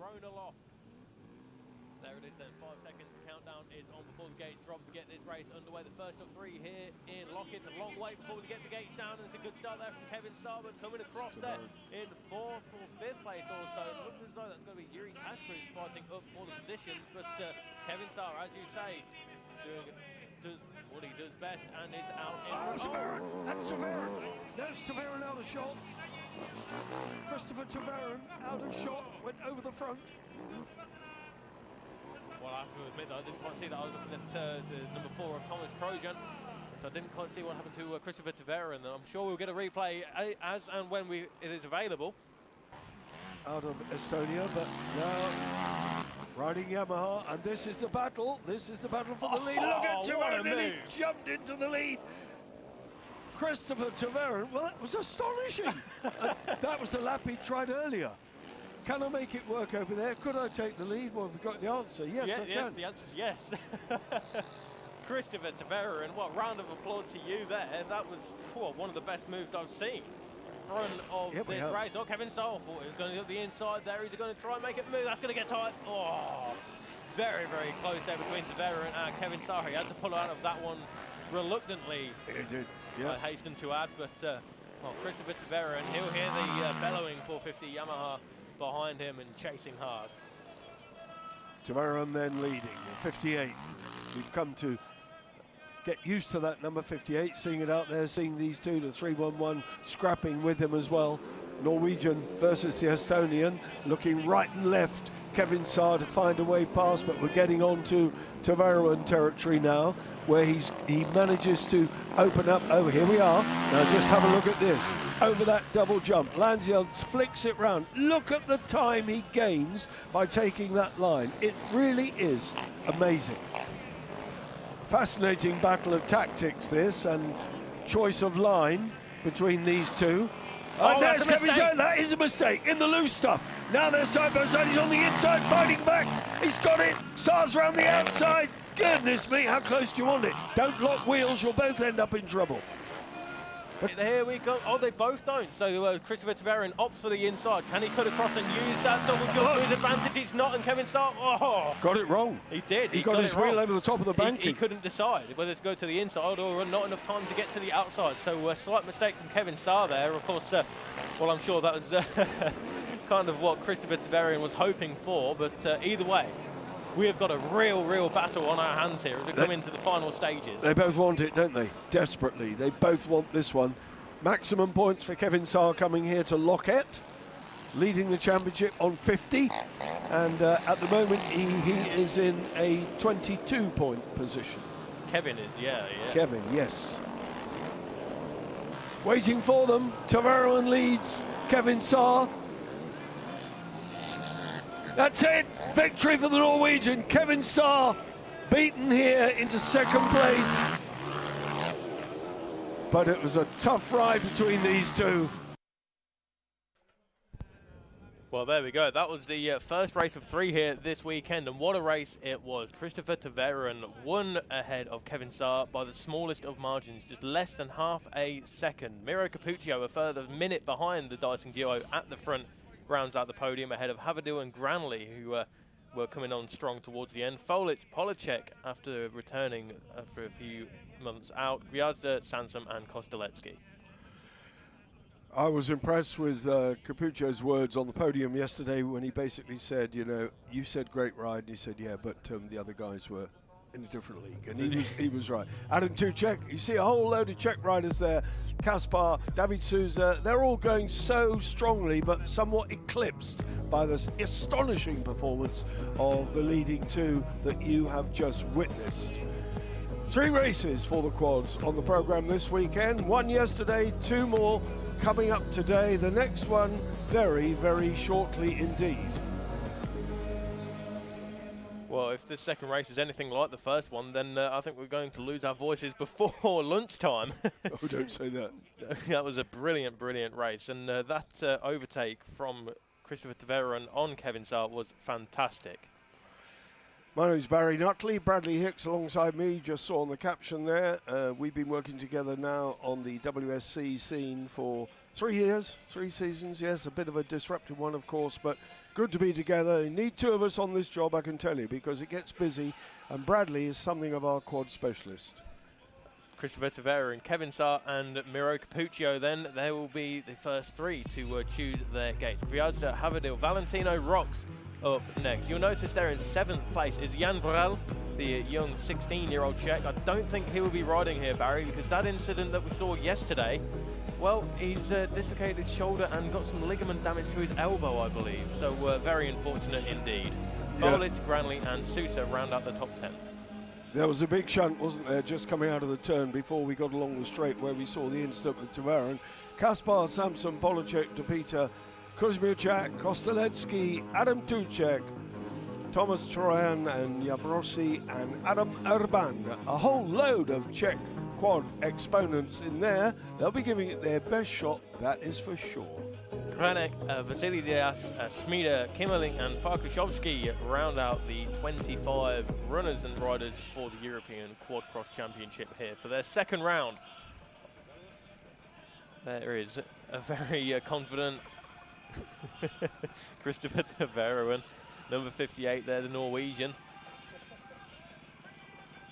thrown aloft. There it is then, 5 seconds, the countdown is on before the gates drop to get this race underway. The first of 3 here in Loket, a long way before we get the gates down, and it's a good start there from Kevin Sarban coming across there in 4th or 5th place also. It looks as though that's going to be Yuri Ashford who's fighting up for the positions, but Kevin Sarr, as you say, does what he does best and is out in front. That's Taverin. There's Taverin out of shot. Christopher Taverin out of shot, went over the front. Well, I have to admit that I didn't quite see that. I was looking at the number 4 of Thomas Trojan, so I didn't quite see what happened to Christopher Taverin. And I'm sure we'll get a replay as and when it is available. Out of Estonia, but now riding Yamaha, and this is the battle. This is the battle for the lead. Look at Taverin, he jumped into the lead. Christopher Taverin, well, that was astonishing. That was the lap he tried earlier. Can I make it work over there? Could I take the lead? Well, we've got the answer. Yes, I can. Yes, the answer is yes. Christopher Taverin, what round of applause to you there. That was one of the best moves I've seen. Run of this race. Oh, Kevin Sarr thought he was going to get the inside there. He's going to try and make it move. That's going to get tight. Oh, very, very close there between Taverin and Kevin Sarr. He had to pull out of that one reluctantly. He did, yeah. I hasten to add, but well, Christopher Taverin, he'll hear the bellowing 450 Yamaha behind him and chasing hard. Taverin then leading, 58. We've come to get used to that number 58, seeing it out there, seeing these two, the 311 scrapping with him as well. Norwegian versus the Estonian, looking right and left. Kevin Sarr to find a way past, but we're getting on to Taverin territory now, where he manages to open up. Oh, here we are. Now just have a look at this. Over that double jump, Lanziel flicks it round. Look at the time he gains by taking that line. It really is amazing. Fascinating battle of tactics, this, and choice of line between these two. Oh, there's Kevin Sarr. That is a mistake in the loose stuff. Now they're side by side. He's on the inside, fighting back. He's got it. Sarr's around the outside. Goodness me, how close do you want it? Don't lock wheels. You'll both end up in trouble. Here we go. Oh, they both don't. So Christopher Taverin opts for the inside. Can he cut across and use that double jump to his advantage? It's not, and Kevin Sarr, got it wrong. He did. He got his wheel over the top of the banking. He couldn't decide whether to go to the inside or not enough time to get to the outside. So a slight mistake from Kevin Sarr there. Of course, well, I'm sure that was kind of what Christopher Taverin was hoping for. But either way, we have got a real battle on our hands here as we come into the final stages. They both want it, don't they? Desperately. They both want this one. Maximum points for Kevin Sarr coming here to Loket, leading the championship on 50. And at the moment, he is in a 22-point position. Kevin is, yeah. Kevin, yes. Waiting for them. Taverin leads Kevin Sarr. That's it. Victory for the Norwegian. Kevin Sarr beaten here into 2nd place. But it was a tough ride between these two. Well, there we go. That was the first race of 3 here this weekend, and what a race it was. Christopher Taverin won ahead of Kevin Sarr by the smallest of margins, just less than half a second. Miro Cappuccio, a further minute behind the Dyson duo at the front, rounds out the podium ahead of Havadu and Granley, who were coming on strong towards the end. Folic, Polacek, after returning for a few months out, Gwiazda, Sansom and Kosteletsky. I was impressed with Capuccio's words on the podium yesterday when he basically said, you know, you said great ride, and he said, yeah, but the other guys were in a different league, and he was right. Adam Tuchek, you see a whole load of Czech riders there. Kaspar, David Souza, they're all going so strongly, but somewhat eclipsed by this astonishing performance of the leading two that you have just witnessed. 3 races for the quads on the program this weekend. 1 yesterday, 2 more coming up today. The next one very, very shortly indeed. Well, if this second race is anything like the first one, then I think we're going to lose our voices before lunchtime. Oh, don't say that. That was a brilliant race, and that overtake from Christopher Taverin on Kevin Sarr was fantastic. My name's Barry Nutley. Bradley Hicks alongside me, just saw on the caption there. We've been working together now on the WSC scene for 3 years, 3 seasons. Yes, a bit of a disruptive one, of course, but good to be together. You need 2 of us on this job, I can tell you, because it gets busy, and Bradley is something of our quad specialist. Christopher Tavera and Kevin Saar and Miro Capuccio, then they will be the first 3 to choose their gates. Qauds, Haverdil, Valentino Rocks up next. You'll notice there in 7th place is Jan Vrel, the young 16-year-old Czech. I don't think he will be riding here, Barry, because that incident that we saw yesterday, well, he's dislocated his shoulder and got some ligament damage to his elbow, I believe. So very unfortunate indeed. Yeah. Bolic, Granley and Sousa round out the top 10. There was a big shunt, wasn't there, just coming out of the turn before we got along the straight where we saw the incident with Tavera. Kaspar, Samson, Polacek, Depita, Kuzmiachak, Kosteletsky, Adam Tuchek, Thomas Troyan and Jabrossi and Adam Urban. A whole load of Czech quad exponents in there. They'll be giving it their best shot, that is for sure. Kranek, Vasily Diaz, Smida, Kimmerling and Farkashovsky round out the 25 runners and riders for the European Quad Cross Championship here for their second round. There is a very confident Christopher Tavera, number 58 there, the Norwegian.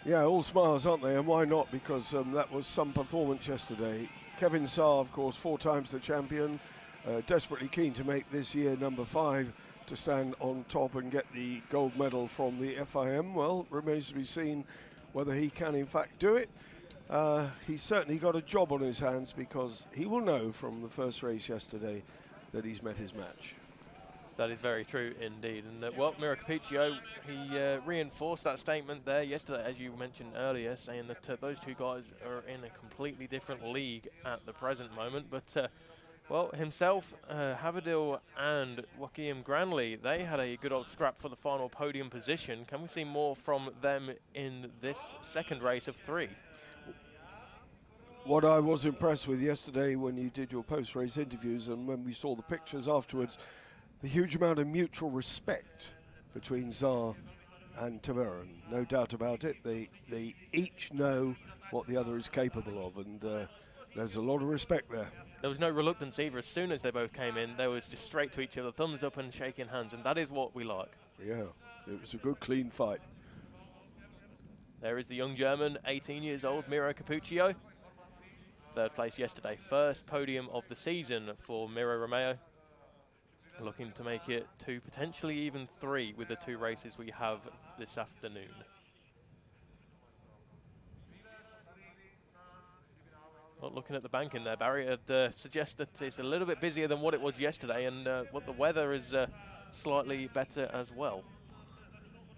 Yeah, all smiles, aren't they? And why not? Because that was some performance yesterday. Kevin Saar, of course, 4 times the champion. Desperately keen to make this year number 5 to stand on top and get the gold medal from the FIM. Well, remains to be seen whether he can in fact do it. He's certainly got a job on his hands because he will know from the first race yesterday that he's met his match. That is very true indeed. And well, Miro Capuccio, he reinforced that statement there yesterday, as you mentioned earlier, saying that those 2 guys are in a completely different league at the present moment. But well, himself, Haverdil and Joachim Granley, they had a good old scrap for the final podium position. Can we see more from them in this second race of 3? What I was impressed with yesterday when you did your post-race interviews and when we saw the pictures afterwards, the huge amount of mutual respect between Saar and Tavera. No doubt about it. They each know what the other is capable of, and there's a lot of respect there. There was no reluctance either. As soon as they both came in, there was just straight to each other, thumbs up and shaking hands, and that is what we like. Yeah, it was a good, clean fight. There is the young German, 18 years old, Miro Capuccio. 3rd place yesterday, first podium of the season for Miro Romeo. Looking to make it 2, potentially even 3 with the 2 races we have this afternoon. Well, looking at the bank in there, Barry, I'd suggest that it's a little bit busier than what it was yesterday, and what the weather is slightly better as well.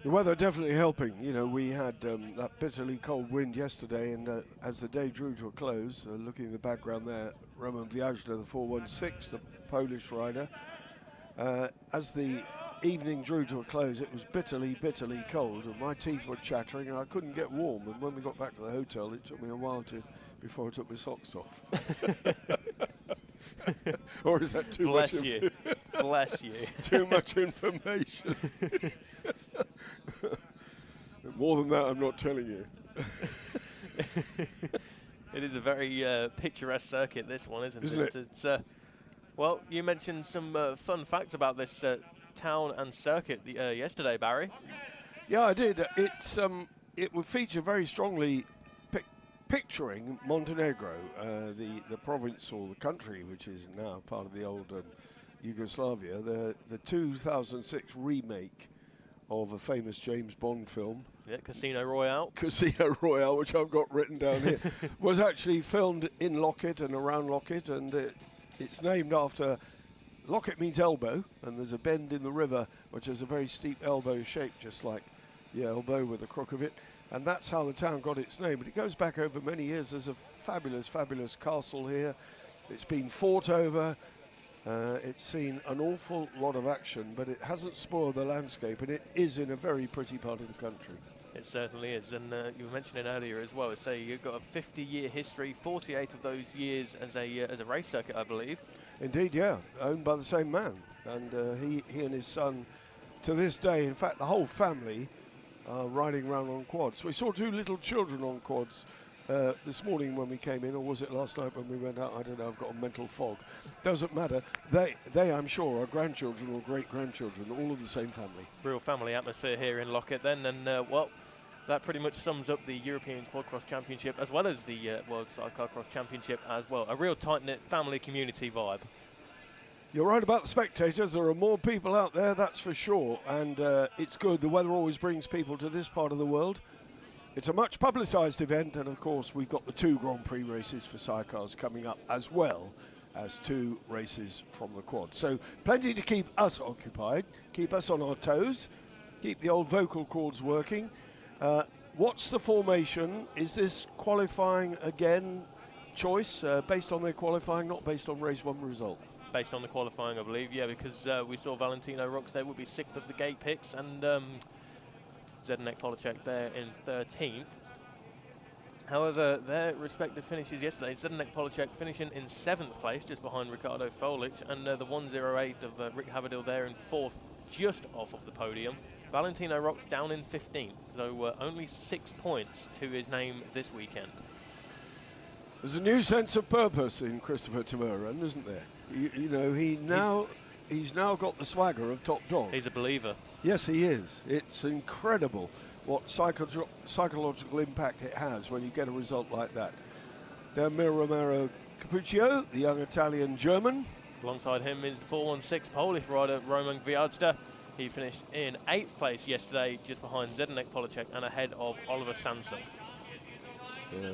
The weather definitely helping. You know, we had that bitterly cold wind yesterday, and as the day drew to a close, looking in the background there, Roman Viajda, the 416, the Polish rider. As the evening drew to a close, it was bitterly, bitterly cold, and my teeth were chattering, and I couldn't get warm. And when we got back to the hotel, it took me a while before I took my socks off. Or is that too Bless much? You. Bless you. Too much information. More than that, I'm not telling you. It is a very picturesque circuit, this one, isn't it? It's, well, you mentioned some fun facts about this town and circuit yesterday, Barry. Yeah, I did. It would feature very strongly picturing Montenegro, the province or the country, which is now part of the old Yugoslavia. The 2006 remake of a famous James Bond film. Yeah, Casino Royale. Casino Royale, which I've got written down here, was actually filmed in Loket and around Loket, and it's named after, Loket means elbow, and there's a bend in the river which has a very steep elbow shape, just like the elbow with the crook of it, and that's how the town got its name. But it goes back over many years. There's a fabulous, fabulous castle here. It's been fought over. It's seen an awful lot of action, but it hasn't spoiled the landscape, and it is in a very pretty part of the country. It certainly is, and you were mentioning earlier as well, so you've got a 50-year history, 48 of those years as a race circuit, I believe. Indeed, yeah, owned by the same man, and he and his son, to this day, in fact, the whole family riding around on quads. We saw 2 little children on quads this morning when we came in, or was it last night when we went out? I don't know, I've got a mental fog. Doesn't matter. They I'm sure, are grandchildren or great-grandchildren, all of the same family. Real family atmosphere here in Loket then, and well, that pretty much sums up the European Quadcross Championship as well as the World Sidecarcross Championship as well. A real tight-knit family community vibe. You're right about the spectators. There are more people out there, that's for sure, and it's good. The weather always brings people to this part of the world. It's a much publicised event, and of course we've got the 2 Grand Prix races for sidecars coming up, as well as 2 races from the quad. So plenty to keep us occupied, keep us on our toes, keep the old vocal cords working. What's the formation? Is this qualifying again choice based on their qualifying, not based on race 1 result? Based on the qualifying, I believe, yeah, because we saw Valentino Rox there would be 6th of the gate picks, and Zdeněk Poláček there in 13th. However, their respective finishes yesterday, Zdeněk Poláček finishing in 7th place, just behind Ricardo Folic, and the 108 of Rick Haverdil there in 4th, just off of the podium. Valentino Rox down in 15th, so only 6 points to his name this weekend. There's a new sense of purpose in Christopher Tverin, isn't there? You know, he's now got the swagger of top dog. He's a believer. Yes, he is. It's incredible what psychological impact it has when you get a result like that. Then Romero Cappuccio, the young Italian-German. Alongside him is the 416 Polish rider Roman Gwiazda. He finished in 8th place yesterday, just behind Zdeněk Poláček and ahead of Oliver Sanson.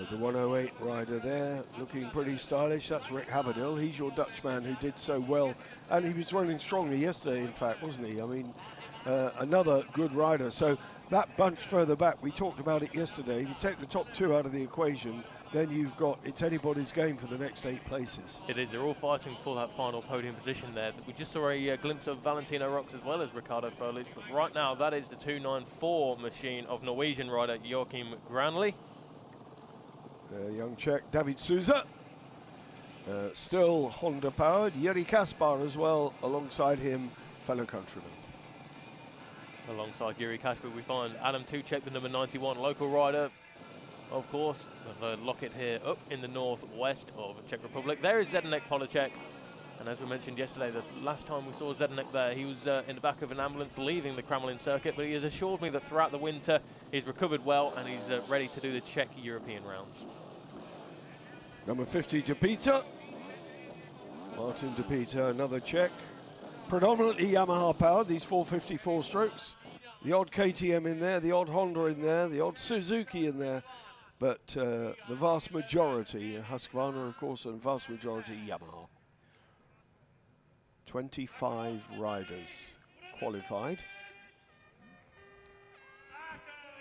The 108 rider there, looking pretty stylish. That's Rick Haverdil. He's your Dutchman who did so well. And he was running strongly yesterday, in fact, wasn't he? I mean, another good rider. So that bunch further back, we talked about it yesterday. If you take the top 2 out of the equation, then you've got, it's anybody's game for the next 8 places. It is. They're all fighting for that final podium position there. We just saw a glimpse of Valentino Rox as well as Ricardo Folic, but right now that is the 294 machine of Norwegian rider Joachim Granli. Young Czech David Souza, still Honda powered. Jiri Kaspar as well, alongside him, fellow countryman. Alongside Jiri Kaspar we find Adam Tuček, the number 91 local rider, of course. Loket here up in the northwest of the Czech Republic. There is Zdeněk Poláček, and as we mentioned yesterday, the last time we saw Zdeněk there, he was in the back of an ambulance leaving the Kremlin circuit, but he has assured me that throughout the winter he's recovered well and he's ready to do the Czech European rounds. Number 50 De Peter, Martin De Peter, another Czech, predominantly Yamaha powered, these 454 strokes. The odd KTM in there, the odd Honda in there, the odd Suzuki in there, but the vast majority, Husqvarna of course, and vast majority Yamaha. 25 riders qualified.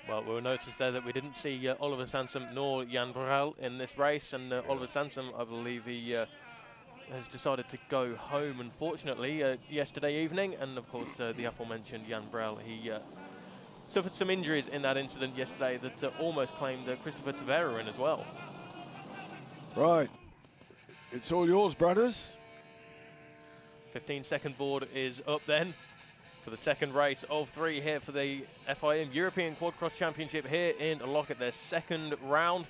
Well, we'll notice there that we didn't see Oliver Sansom nor Jan Brel in this race, and Oliver Sansom, I believe he has decided to go home, unfortunately, yesterday evening, and of course the aforementioned Jan Brel, he suffered some injuries in that incident yesterday that almost claimed Christopher Tverin as well. Right, it's all yours, brothers. 15-second board is up then for the second race of 3 here for the FIM European Quadcross Championship here in Loket, their second round.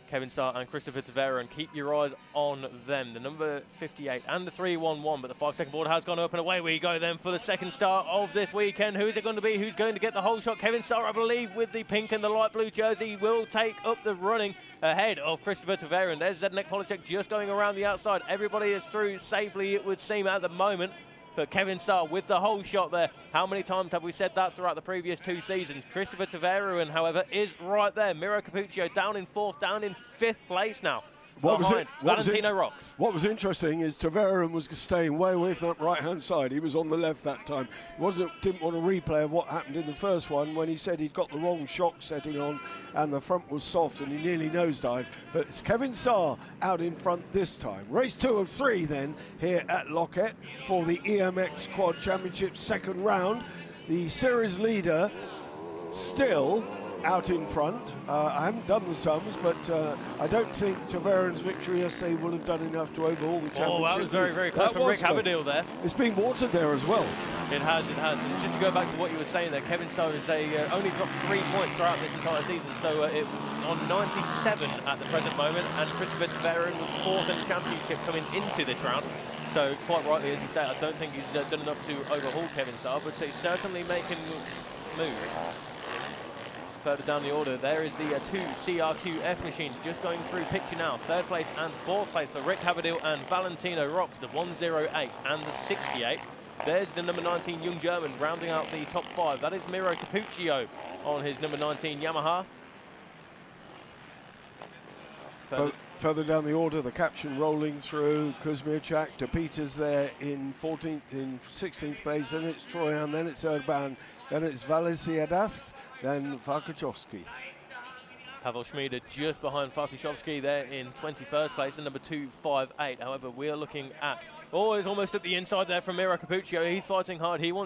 Kevin Starr and Christopher Tverin, keep your eyes on them. The number 58 and the 311, but the 5-second board has gone up, and away we go then for the second start of this weekend. Who is it going to be? Who's going to get the whole shot? Kevin Starr, I believe, with the pink and the light blue jersey, will take up the running ahead of Christopher Tverin. There's Zdeněk Poláček just going around the outside. Everybody is through safely, it would seem, at the moment. But Kevin Starr with the whole shot there. How many times have we said that throughout the previous 2 seasons? Christopher Tverin, however, is right there. Miro Cappuccio down in 4th, down in 5th place now. Valentino Rox. What was interesting is Tverin was staying way away from that right-hand side. He was on the left that time. Didn't want a replay of what happened in the first one when he said he'd got the wrong shock setting on and the front was soft and he nearly nosedived. But it's Kevin Starr out in front this time. Race 2 of 3 then here at Loket for the EMX Quad Championship second round. The series leader still out in front. I haven't done the sums, but I don't think Taveron's victory yesterday will have done enough to overhaul the championship. Oh, that was very, very close from Rick Haberdale there. It's been watered there as well. It has. And just to go back to what you were saying there, Kevin Sowens, they only dropped 3 points throughout this entire season, so it on 97 at the present moment, and Christopher Taveron was 4th in the championship coming into this round. So quite rightly, as you say, I don't think he's done enough to overhaul Kevin Saar, but he's certainly making moves. Further down the order, there is the 2 CRQF machines just going through picture now. 3rd place and 4th place for Rick Haberdale and Valentino Rox, the 108 and the 68. There's the number 19 young German rounding out the top 5. That is Miro Capuccio on his number 19 Yamaha. Further down the order, the caption rolling through. Kuzmiachak, De Peters there in 16th place. Then it's Troyan, then it's Urban, then it's Valesiadas, then Farkachowski. Pavel Schmieder just behind Farkachowski there in 21st place and number 258. However, we are looking at... Oh, it's almost at the inside there from Miro Capuccio. He's fighting hard. He wants that